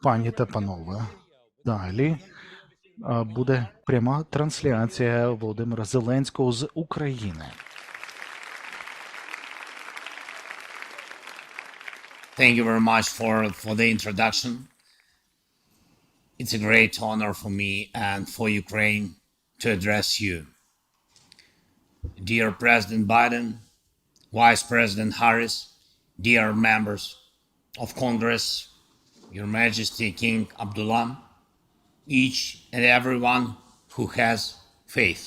Пані та панове, далі буде пряма трансляція Володимира Зеленського з України. Thank you very much for the introduction. It's a great honor for me and for Ukraine to address you. Dear President Biden, Vice President Harris, dear members of Congress, Your Majesty King Abdullah, each and everyone who has faith.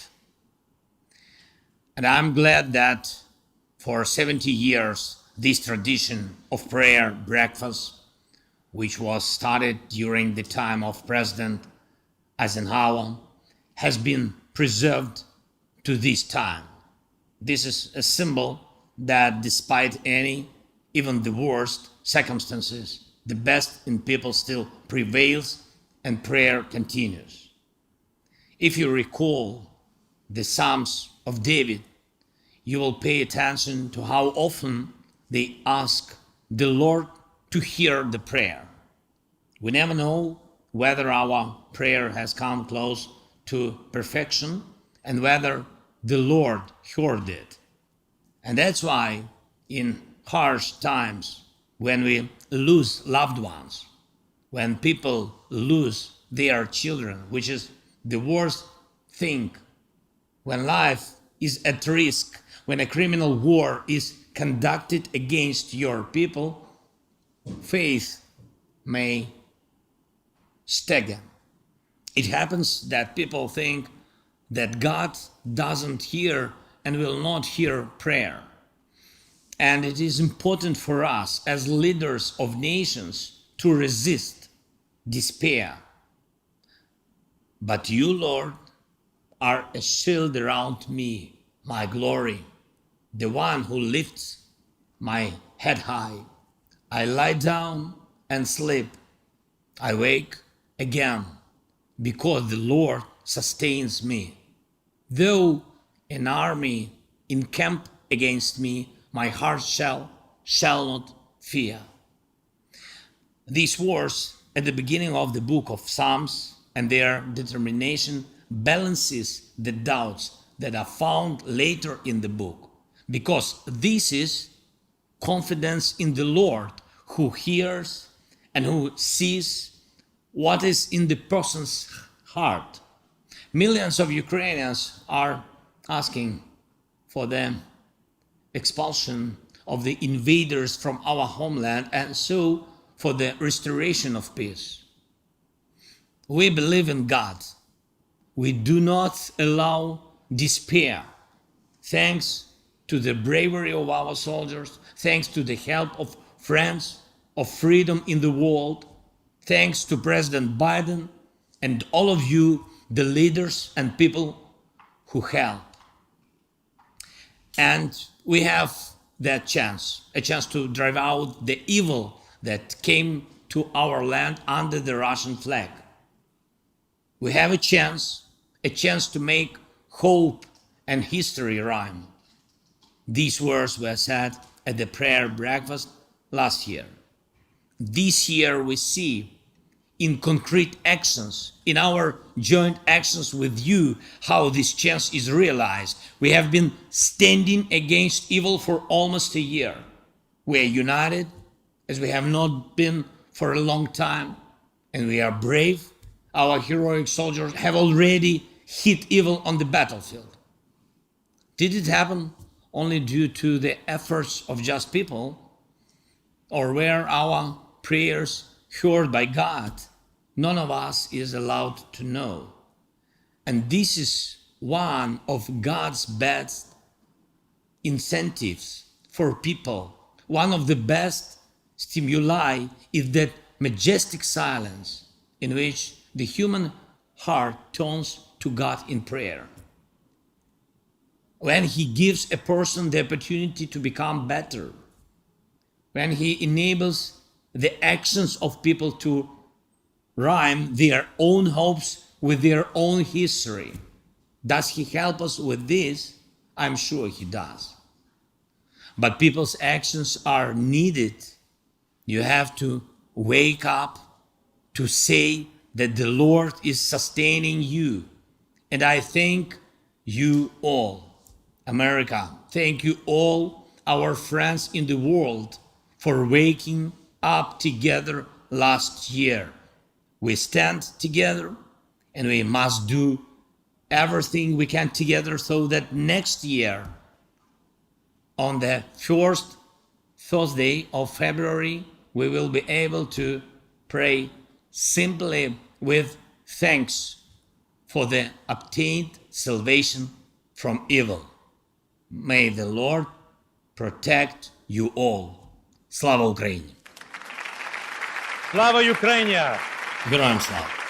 And I'm glad that for 70 years, this tradition of prayer breakfast, which was started during the time of President Eisenhower, has been preserved to this time. This is a symbol that despite any, even the worst circumstances, the best in people still prevails and prayer continues. If you recall the Psalms of David, you will pay attention to how often they ask the Lord to hear the prayer. We never know whether our prayer has come close to perfection and whether the Lord heard it. And that's why in harsh times, when we lose loved ones, when people lose their children, which is the worst thing, when life is at risk, when a criminal war is conducted against your people, faith may stagger. It happens that people think that God doesn't hear and will not hear prayer. And it is important for us as leaders of nations to resist despair. But you, Lord, are a shield around me, my glory, the one who lifts my head high. I lie down and sleep. I wake again because the Lord sustains me. Though an army encamp against me, my heart shall not fear. These words at the beginning of the book of Psalms and their determination balances the doubts that are found later in the book, because this is confidence in the Lord who hears and who sees what is in the person's heart. Millions of Ukrainians are asking for the expulsion of the invaders from our homeland and so for the restoration of peace. We believe in God. We do not allow despair. Thanks to the bravery of our soldiers, thanks to the help of friends of freedom in the world, thanks to President Biden and all of you, the leaders and people who help. And we have that chance, a chance to drive out the evil that came to our land under the Russian flag. We have a chance to make hope and history rhyme. These words were said at the prayer breakfast last year. This year we see in concrete actions, in our joint actions with you, how this chance is realized. We have been standing against evil for almost a year. We are united as we have not been for a long time, and we are brave. Our heroic soldiers have already hit evil on the battlefield. Did it happen only due to the efforts of just people, or were our prayers heard by God? None of us is allowed to know. And this is one of God's best incentives for people. One of the best stimuli is that majestic silence in which the human heart turns to God in prayer. When He gives a person the opportunity to become better, when He enables the actions of people to rhyme their own hopes with their own history. Does He help us with this? I'm sure He does. But people's actions are needed. You have to wake up to say that the Lord is sustaining you. And I thank you all, America. Thank you all, our friends in the world, for waking up together last year. We stand together and we must do everything we can together so that next year, on the first Thursday of February, we will be able to pray simply with thanks for the obtained salvation from evil. May the Lord protect you all. Слава Україні! Слава Україні! Героям слава!